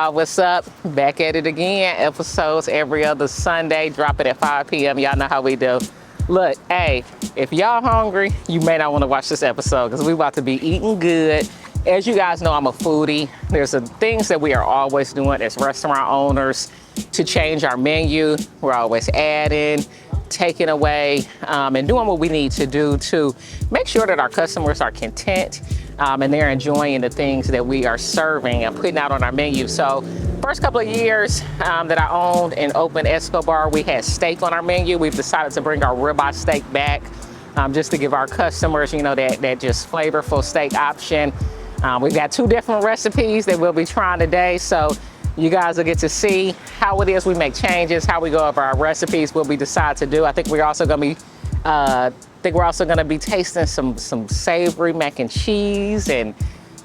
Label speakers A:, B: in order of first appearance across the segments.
A: y'all, what's up? Back at it again. Episodes every other Sunday, drop it at 5 p.m. Y'all know how we do. Look, hey, if y'all hungry, you may not want to watch this episode because we about to be eating good. As you guys know, I'm a foodie. There's things that we are always doing as restaurant owners to change our menu. We're always adding, taking away, and doing what we need to do to make sure that our customers are content and they're enjoying the things that we are serving and putting out on our menu. So first couple of years that I owned and opened ESCO Bar, we had steak on our menu. We've decided to bring our ribeye steak back just to give our customers, you know, that just flavorful steak option. We've got 2 different recipes that we'll be trying today. So you guys will get to see how it is we make changes, how we go over our recipes, what we decide to do. I think we're also going to be tasting some savory mac and cheese and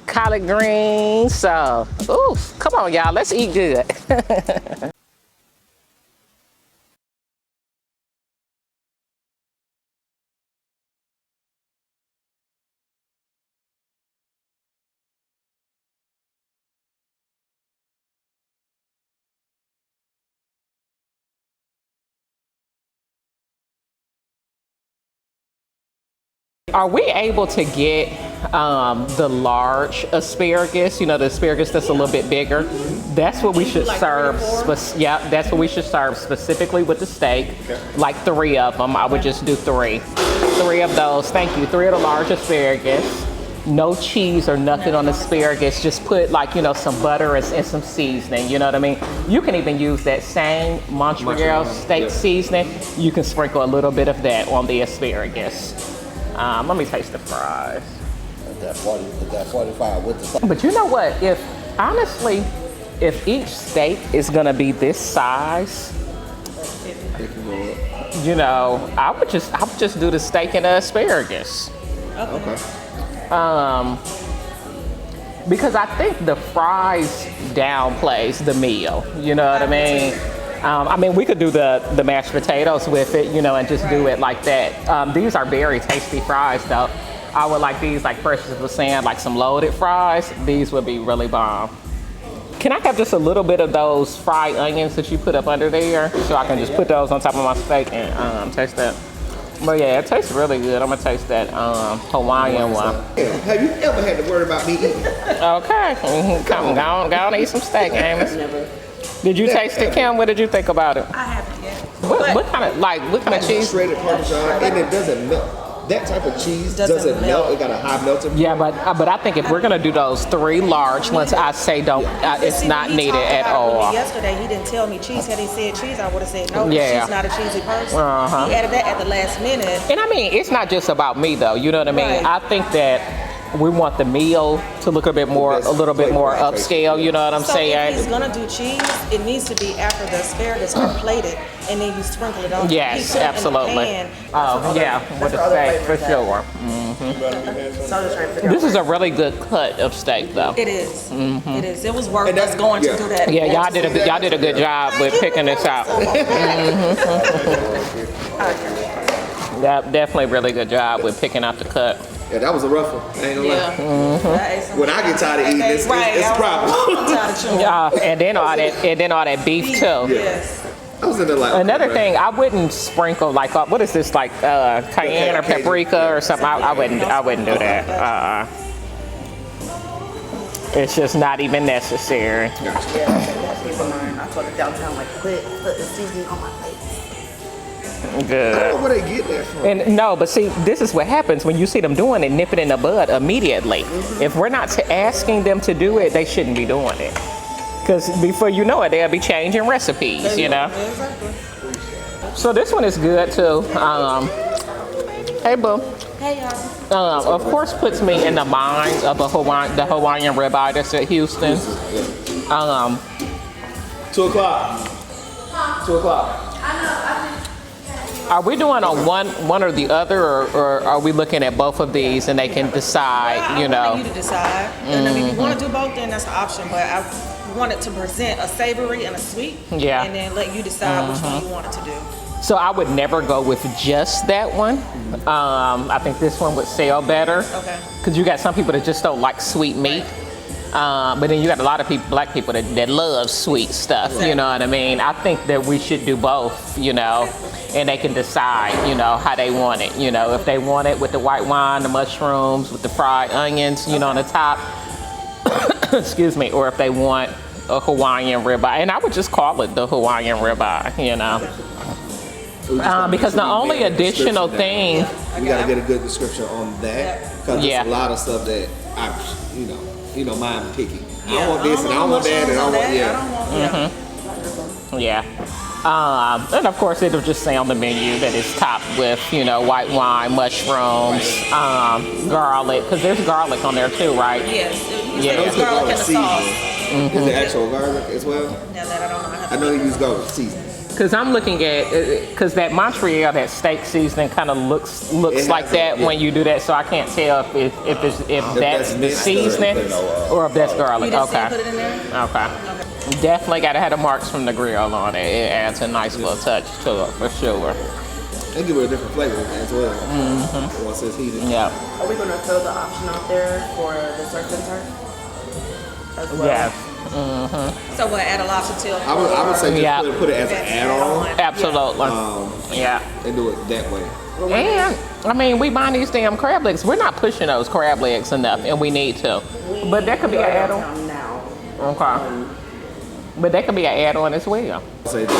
A: collard greens. So, ooh, come on, y'all, let's eat good. Are we able to get the large asparagus? You know, the asparagus that's a little bit bigger. That's what we should serve. Yeah, that's what we should serve specifically with the steak. Like 3 of them. I would just do 3. 3 of those. Thank you. 3 of the large asparagus. No cheese or nothing on asparagus. Just put, like, you know, some butter and some seasoning. You know what I mean? You can even use that same Montreal steak seasoning. You can sprinkle a little bit of that on the asparagus. Let me taste the fries.
B: That 45 with the sauce.
A: But you know what? Honestly, if each steak is gonna be this size, you know, I would just do the steak and the asparagus.
B: Okay.
A: Because I think the fries downplays the meal. You know what I mean? I mean, we could do the mashed potatoes with it, you know, and just do it like that. These are very tasty fries, though. I would like these, like Precious was saying, like some loaded fries. These would be really bomb. Can I have just a little bit of those fried onions that you put up under there? So I can just put those on top of my steak and taste that. But yeah, it tastes really good. I'm gonna taste that Hawaiian one.
B: Have you ever had to worry about me eating?
A: Okay, come on, go on, eat some steak, Amos. Did you taste it, Kim? What did you think about it?
C: I haven't yet.
A: What kind of cheese?
B: Shredded Parmesan, and it doesn't melt. That type of cheese doesn't melt. It got a high melting.
A: Yeah, but I think if we're gonna do those 3 large ones, I say don't. It's not needed at all.
C: Yesterday he didn't tell me cheese. Had he said cheese, I would have said no.
A: Yeah.
C: She's not a cheesy person. He added that at the last minute.
A: And I mean, it's not just about me though. You know what I mean?
C: Right.
A: I think that we want the meal to look a little bit more upscale. You know what I'm saying?
C: If he's gonna do cheese, it needs to be after the asparagus are plated, and then you sprinkle it on.
A: Yes, absolutely. Oh yeah, with the steak for sure. This is a really good cut of steak, though.
C: It is. It is. It was worth us going to do that.
A: Yeah, y'all did a good job with picking this out. Yeah, definitely really good job with picking out the cut.
B: Yeah, that was a rough one. I ain't gonna lie. When I get tired of eating, it's a problem.
A: Yeah, and then all that beef too.
C: Yes.
B: I was in there like,
A: another thing, I wouldn't sprinkle like what is this, like cayenne or paprika or something. I wouldn't do that. It's just not even necessary.
D: Yeah, that's even mine. I told the downtown, like, put the seasoning on my plate.
A: Good.
B: I don't know where they get that from.
A: And no, but see, this is what happens when you see them doing it, nip it in the bud immediately. If we're not asking them to do it, they shouldn't be doing it. Because before you know it, they'll be changing recipes, you know? So this one is good too. Hey, boo.
C: Hey, y'all.
A: Of course, puts me in the mind of the Hawaiian ribeye that's at Houston.
B: 2 o'clock. 2 o'clock.
A: Are we doing on one or the other, or are we looking at both of these and they can decide, you know?
C: I want you to decide. And I mean, if you want to do both, then that's the option. But I wanted to present a savory and a sweet.
A: Yeah.
C: And then let you decide which one you wanted to do.
A: So I would never go with just that one. I think this one would sell better.
C: Okay.
A: Because you got some people that just don't like sweet meat. But then you got a lot of people, black people that love sweet stuff, you know what I mean? I think that we should do both, you know, and they can decide, you know, how they want it. You know, if they want it with the white wine, the mushrooms, with the fried onions, you know, on the top, excuse me, or if they want a Hawaiian ribeye. And I would just call it the Hawaiian ribeye, you know. Because the only additional thing...
B: We got to get a good description on that, because there's a lot of stuff that you know, mine picky. I don't want this and I don't want that and I want
A: And of course it'll just say on the menu that it's topped with, you know, white wine, mushrooms, garlic, because there's garlic on there too, right?
C: Yes.
B: There's
C: Garlic in the sauce.
B: Is it actual garlic as well?
C: Now that I don't know.
B: I know you use garlic seasoning.
A: Because I'm looking at, because that Montreal, that steak seasoning kind of looks like that when you do that, so I can't tell if that's the seasoning or if that's garlic. Okay.
C: Put it in there?
A: Okay. Definitely got to have the marks from the grill on it. It adds a nice little touch to it for sure.
B: They give it a different flavor as well. Once it's heated.
A: Yeah.
D: Are we gonna throw the option out there for the surf and turf as well?
A: Yes.
C: So we'll add a lobster tail.
B: I would say just put it as an add-on.
A: Absolutely.
B: And do it that way.
A: And I mean, we buy these damn crab legs. We're not pushing those crab legs enough, and we need to. But that could be an add-on.
D: Now.
A: Okay. But that could be an add-on as well.
B: Say the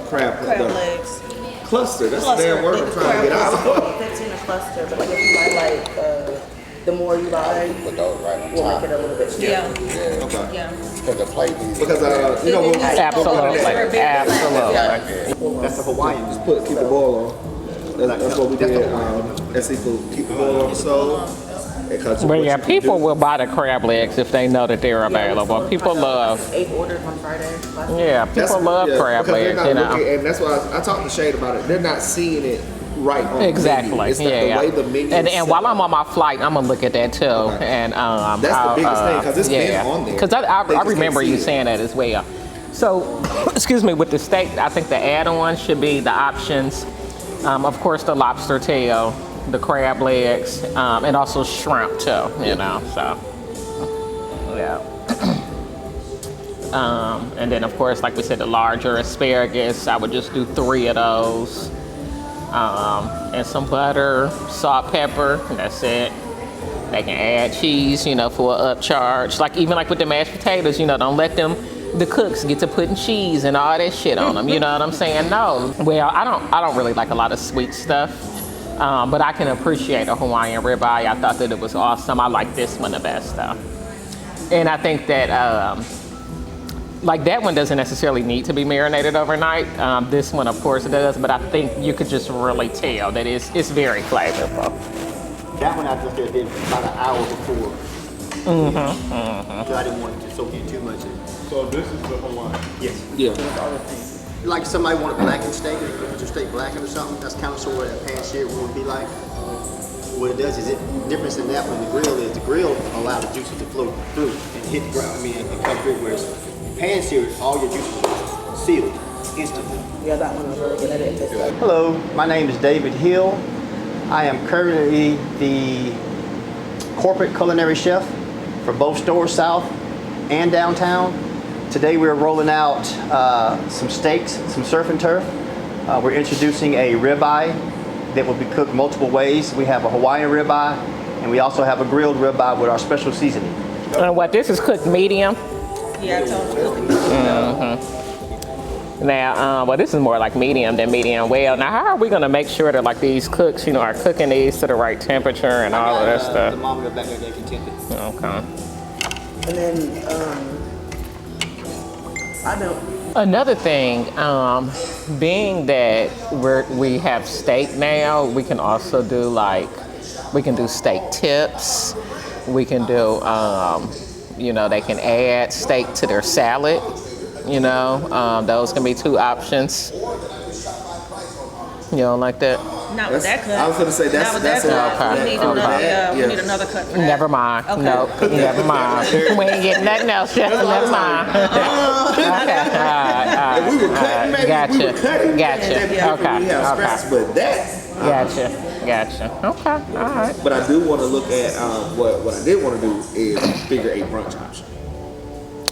B: crab
C: legs.
B: Cluster. That's the damn word I'm trying to get out.
D: 15 a cluster, but like if you buy the more you buy,
E: Put those right on
D: we'll
E: top.
D: make it a little bit stronger.
C: Yeah.
B: Okay.
C: Yeah.
E: Because the plate needs
B: Because you know what?
A: Absolutely.
B: That's the Hawaiian. Just keep the boil on. That's what we did. That's equal. Keep the boil on the stove.
A: But yeah, people will buy the crab legs if they know that they're available. People love.
D: 8 orders on Friday.
A: Yeah, people love crab legs, you know.
B: And that's why I talked to Shade about it. They're not seeing it right on
A: Exactly.
B: the menu. It's the way the menu is
A: and while I'm on my flight, I'm gonna look at that too.
B: Okay.
A: And
B: that's the biggest thing, because it's been on there.
A: Because I remember you saying that as well. So, excuse me, with the steak, I think the add-on should be the options. Of course, the lobster tail, the crab legs, and also shrimp too. You know, so yeah. And then, of course, like we said, the larger asparagus, I would just do 3 of those. And some butter, salt, pepper, and that's it. They can add cheese, you know, for an upcharge. Like even like with the mashed potatoes, you know, don't let the cooks get to putting cheese and all that shit on them. You know what I'm saying? No. Well, I don't really like a lot of sweet stuff, but I can appreciate a Hawaiian ribeye. I thought that it was awesome. I like this one the best though, and I think that. Like that one doesn't necessarily need to be marinated overnight. This one, of course, it does, but I think you could just really tell that it's very flavorful.
F: That one I just did about an hour before. So I didn't want it to soak in too much.
G: So this is the Hawaiian?
F: Yes.
B: Yeah.
F: Like somebody wanted blackened steak, or put your steak blackened or something, that's kind of sort of what a pan seared would be like. What it does is the difference in that when the grill allows the juices to flow through and hit the ground, and come through, whereas pan seared, all your juices are sealed instantly.
D: Yeah, that one was really good. I didn't taste that.
F: Hello, my name is David Hill. I am currently the corporate culinary chef for both stores, South and downtown. Today we're rolling out some steaks, some surf and turf. We're introducing a ribeye that will be cooked multiple ways. We have a Hawaiian ribeye, and we also have a grilled ribeye with our special seasoning.
A: And what this is cooked medium.
C: Yeah, I told you.
A: Now, well, this is more like medium than medium well. Now, how are we gonna make sure that like these cooks, you know, are cooking these to the right temperature and all of that
F: The
A: stuff?
F: thermometer back there, they can tempt it.
A: Okay.
D: And then I don't.
A: Another thing, being that we have steak now, we can also do we can do steak tips. We can do, you know, they can add steak to their salad. You know, those can be 2 options. You don't like that?
C: Not with that cut.
B: I was going to say that's
C: Not with that cut. We need another cut for that.
A: Never mind.
C: Okay.
A: No, never mind. We ain't getting nothing else. Just never mind. Okay.
B: If we were cutting, maybe we would cut it.
A: Gotcha.
B: And then we have scraps, but that.
A: Gotcha. Gotcha. Okay. All right.
B: But I do want to look at what I did want to do is figure a brunch option.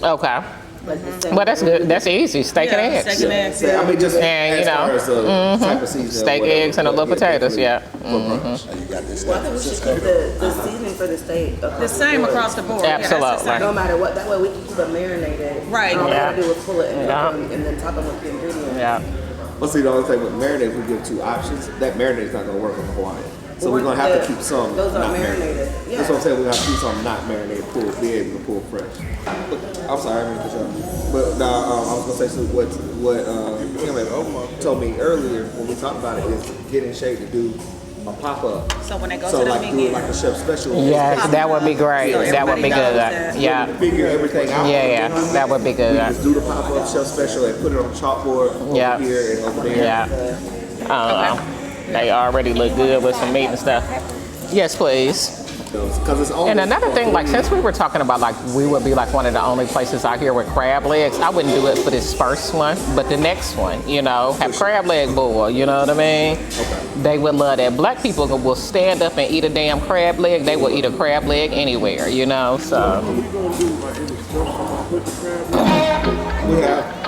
A: Okay.
D: Like the same.
A: Well, that's good. That's easy. Steak and eggs.
C: Steak and eggs.
B: I mean, just
A: And,
B: as
A: you know,
B: far as the type of seasoning,
A: Steak,
B: whatever,
A: eggs, and a little
B: but
A: potatoes.
B: definitely
A: Yeah.
B: for brunch.
E: You got this
D: Well, I think we should keep the seasoning for the steak
C: The same across the board. Yeah, that's the
A: Absolutely.
D: No
C: same.
D: matter what, that way we can keep it marinated.
C: Right.
D: All we
A: Yeah.
D: gotta do is pull it and,
A: Yeah.
D: and then top it with the ingredients.
A: Yeah.
B: But see, the only thing with marinade, if we give 2 options, that marinade's not gonna work on the Hawaiian. So we're gonna have to keep some
D: Those are
B: not
D: marinated. Yeah.
B: That's what I'm saying. We're gonna have to keep some not marinated, be able to pull fresh. I'm sorry, I mean, but I was gonna say so what Kim told me earlier when we talked about it is get in shape to do a pop up.
C: So when they go
B: So
C: to the
B: like do
C: menu,
B: it like a chef special.
A: Yes, that would be great.
C: So
A: That would be
C: everybody knows
A: good.
C: that.
A: Yeah.
B: Figure everything out.
A: Yeah, that would be
B: We
A: good.
B: just do the pop up chef special and put it on the chalkboard
A: Yeah.
B: over here and over there.
A: Yeah. They already look good with some meat and stuff. Yes, please.
B: Because it's only
A: And another thing, like since we were talking about like we would be like one of the only places out here with crab legs, I wouldn't do it for this first one, but the next one, you know, have crab leg boil, you know what I mean? They would love that. Black people will stand up and eat a damn crab leg. They will eat a crab leg anywhere, you know, so.
B: we have